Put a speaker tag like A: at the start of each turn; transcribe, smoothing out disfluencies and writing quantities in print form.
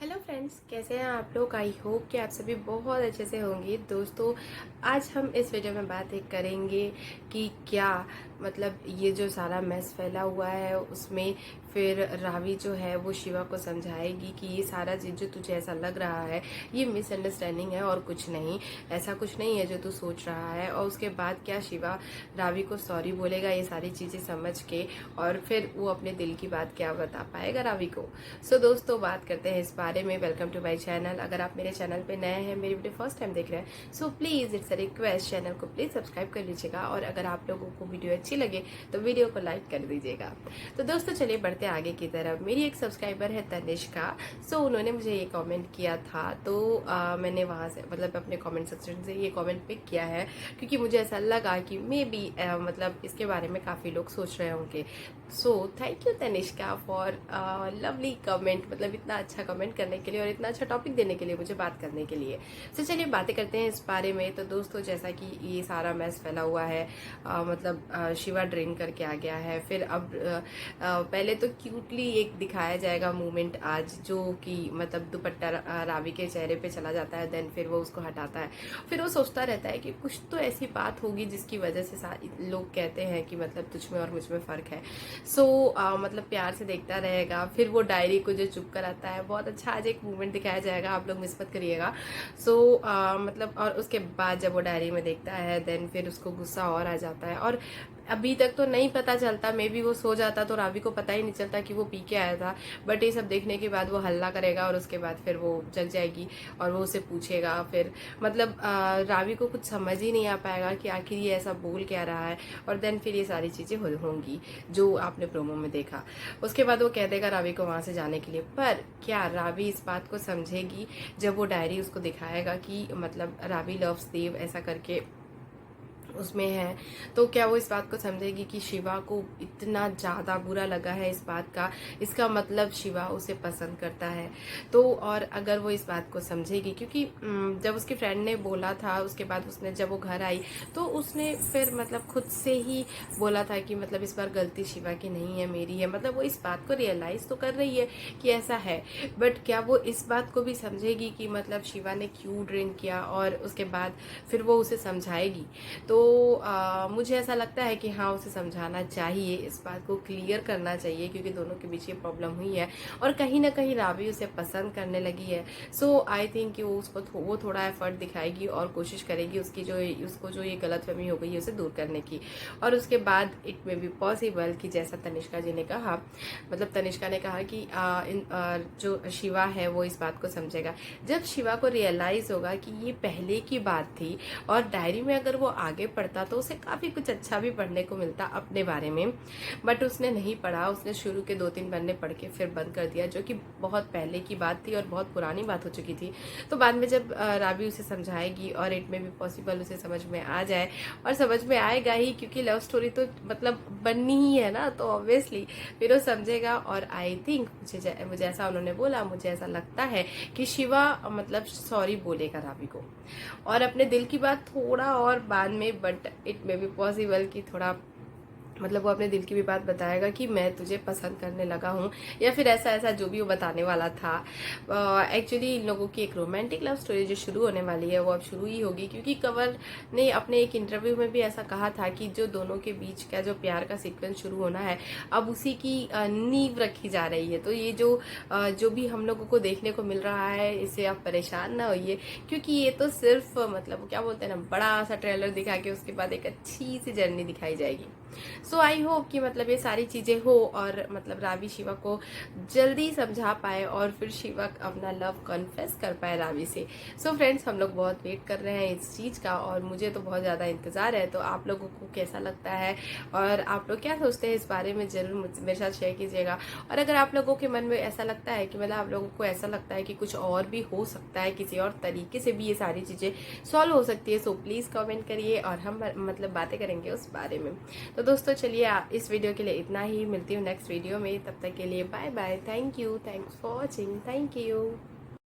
A: Hello friends, कैसे हैं आप लोग। आई होप कि आप सभी बहुत अच्छे से होंगे। दोस्तों, आज हम इस वीडियो में बात करेंगे कि क्या मतलब ये जो सारा मैस फैला हुआ है उसमें फिर रावी जो है वो शिवा को समझाएगी कि ये सारा चीज़ जो तुझे ऐसा लग रहा है ये मिसअंडरस्टैंडिंग है और कुछ नहीं, ऐसा कुछ नहीं है जो तू सोच रहा है। और उसके बाद क्या शिवा रावी को सॉरी बोलेगा ये सारी चीज़ें समझ के, और फिर वो अपने दिल की बात क्या बता पाएगा रावी को। सो दोस्तों, बात करते हैं इस बारे में। Welcome to my channel. अगर आप मेरे चैनल पे नए हैं, मेरी वीडियो फर्स्ट टाइम देख रहे हैं, so please it's a request, channel को प्लीज़ सब्सक्राइब कर लीजिएगा। और अगर आप लोगों को वीडियो अच्छी लगे तो वीडियो को लाइक कर दीजिएगा। तो दोस्तों, चलिए बढ़ते आगे की तरफ। मेरी एक सब्सक्राइबर है तनिष्का। सो उन्होंने मुझे ये कॉमेंट किया था, तो मैंने वहाँ से मतलब अपने कॉमेंट सेक्शन से ये कॉमेंट पिक किया है, क्योंकि मुझे ऐसा लगा कि मे बी मतलब इसके बारे में काफ़ी लोग सोच रहे होंगे। So thank you Tanishka for lovely comment, मतलब इतना अच्छा कमेंट करने के लिए और इतना अच्छा टॉपिक देने के लिए, मुझे बात करने के लिए। तो चलिए बातें करते हैं इस बारे में। तो दोस्तों, जैसा कि ये सारा मैस फैला हुआ है, मतलब शिवा ड्रिंक करके आ गया है। फिर अब पहले तो क्यूटली एक दिखाया जाएगा मूवमेंट आज, जो कि मतलब दुपट्टा रावी के चेहरे पे चला जाता है, देन फिर वो उसको हटाता है। फिर वो सोचता रहता है कि कुछ तो ऐसी बात होगी जिसकी वजह से लोग कहते हैं कि मतलब तुझ में और मुझ में फ़र्क है। सो मतलब प्यार से देखता रहेगा। फिर वो डायरी को जो चुप कराता है, बहुत अच्छा आज एक मूवमेंट दिखाया जाएगा, आप लोग मिस मत करिएगा। सो मतलब और उसके बाद जब वो डायरी में देखता है, देन फिर उसको गुस्सा और आ जाता है। और अभी तक तो नहीं पता चलता, मे बी वो सो जाता तो रावी को पता ही नहीं चलता कि वो पी के आया था। बट ये सब देखने के बाद वो हल्ला करेगा और उसके बाद फिर वो जग जाएगी और वो उसे पूछेगा। फिर मतलब रावी को कुछ समझ ही नहीं आ पाएगा कि आखिर ये ऐसा बोल क्या रहा है। और देन फिर ये सारी चीज़ें होंगी जो आपने प्रोमो में देखा। उसके बाद वो कह देगा रावी को वहां से जाने के लिए। पर क्या रावी इस बात को समझेगी जब वो डायरी उसको दिखाएगा कि मतलब रावी लव्स देव ऐसा करके उसमें है। तो क्या वो इस बात को समझेगी कि शिवा को इतना ज़्यादा बुरा लगा है इस बात का, इसका मतलब शिवा उसे पसंद करता है। तो और अगर वो इस बात को समझेगी, क्योंकि जब उसकी फ्रेंड ने बोला था, उसके बाद उसने जब वो घर आई तो उसने फिर मतलब खुद से ही बोला था कि मतलब इस बार गलती शिवा की नहीं है, मेरी है। मतलब वो इस बात को रियलाइज़ तो कर रही है कि ऐसा है, बट क्या वो इस बात को भी समझेगी कि मतलब शिवा ने क्यों ड्रिंक किया, और उसके बाद फिर वो उसे समझाएगी। तो मुझे ऐसा लगता है कि हाँ, उसे समझाना चाहिए, इस बात को क्लियर करना चाहिए, क्योंकि दोनों के बीच ये प्रॉब्लम हुई है और कहीं ना कहीं रावी उसे पसंद करने लगी है। सो आई थिंक कि वो उसको वो थोड़ा एफर्ट दिखाएगी और कोशिश करेगी उसको जो ये गलतफहमी हो गई है उसे दूर करने की। और उसके बाद इट मे बी पॉसिबल कि जैसा तनिष्का जी ने कहा, मतलब तनिष्का ने कहा कि जो शिवा है वो इस बात को समझेगा। जब शिवा को रियलाइज होगा कि ये पहले की बात थी और डायरी में अगर वो आगे पढ़ता तो उसे काफ़ी कुछ अच्छा भी पढ़ने को मिलता अपने बारे में, बट उसने नहीं पढ़ा। उसने शुरू के 2-3 पन्ने पढ़ के फिर बंद कर दिया, जो कि बहुत पहले की बात थी और बहुत पुरानी बात हो चुकी थी। तो बाद में जब रावी उसे समझाएगी और इट में भी पॉसिबल उसे समझ में आ जाए, और समझ में आएगा ही, क्योंकि लव स्टोरी तो मतलब बननी ही है ना, तो ऑब्वियसली फिर वो समझेगा। और आई थिंक मुझे ऐसा उन्होंने बोला, मुझे ऐसा लगता है कि शिवा मतलब सॉरी बोलेगा रावी को, और अपने दिल की बात थोड़ा और बाद में, but it may be possible कि थोड़ा मतलब वो अपने दिल की भी बात बताएगा कि मैं तुझे पसंद करने लगा हूँ, या फिर ऐसा ऐसा जो भी वो बताने वाला था। एक्चुअली इन लोगों की एक रोमांटिक लव स्टोरी जो शुरू होने वाली है वो अब शुरू ही होगी, क्योंकि कंवर ने अपने एक इंटरव्यू में भी ऐसा कहा था कि जो दोनों के बीच का जो प्यार का सीक्वेंस शुरू होना है, अब उसी की नींव रखी जा रही है। तो ये जो भी हम लोगों को देखने को मिल रहा है, इससे आप परेशान ना होइए, क्योंकि ये तो सिर्फ मतलब क्या बोलते हैं ना, बड़ा सा ट्रेलर दिखा के उसके बाद एक अच्छी सी जर्नी दिखाई जाएगी। सो आई होप कि मतलब ये सारी चीज़ें हो और मतलब रावी शिवा को जल्दी समझा पाए और फिर शिवा अपना लव कन्फेस कर पाए रावी से। सो फ्रेंड्स, हम लोग बहुत वेट कर रहे हैं इस चीज़ का और मुझे तो बहुत ज़्यादा इंतज़ार है। तो आप लोगों को कैसा लगता है और आप लोग क्या सोचते हैं इस बारे में, ज़रूर मेरे साथ शेयर कीजिएगा। और अगर आप लोगों के मन में ऐसा लगता है कि मतलब आप लोगों को ऐसा लगता है कि कुछ और भी हो सकता है, किसी और तरीके से भी ये सारी चीज़ें सॉल्व हो सकती है, सो प्लीज़ कमेंट करिए और हम मतलब बातें करेंगे उस बारे में। तो दोस्तों, चलिए इस वीडियो के लिए इतना ही, मिलती हूँ नेक्स्ट वीडियो में। तब तक के लिए bye bye, thank you, thanks for watching, thank you.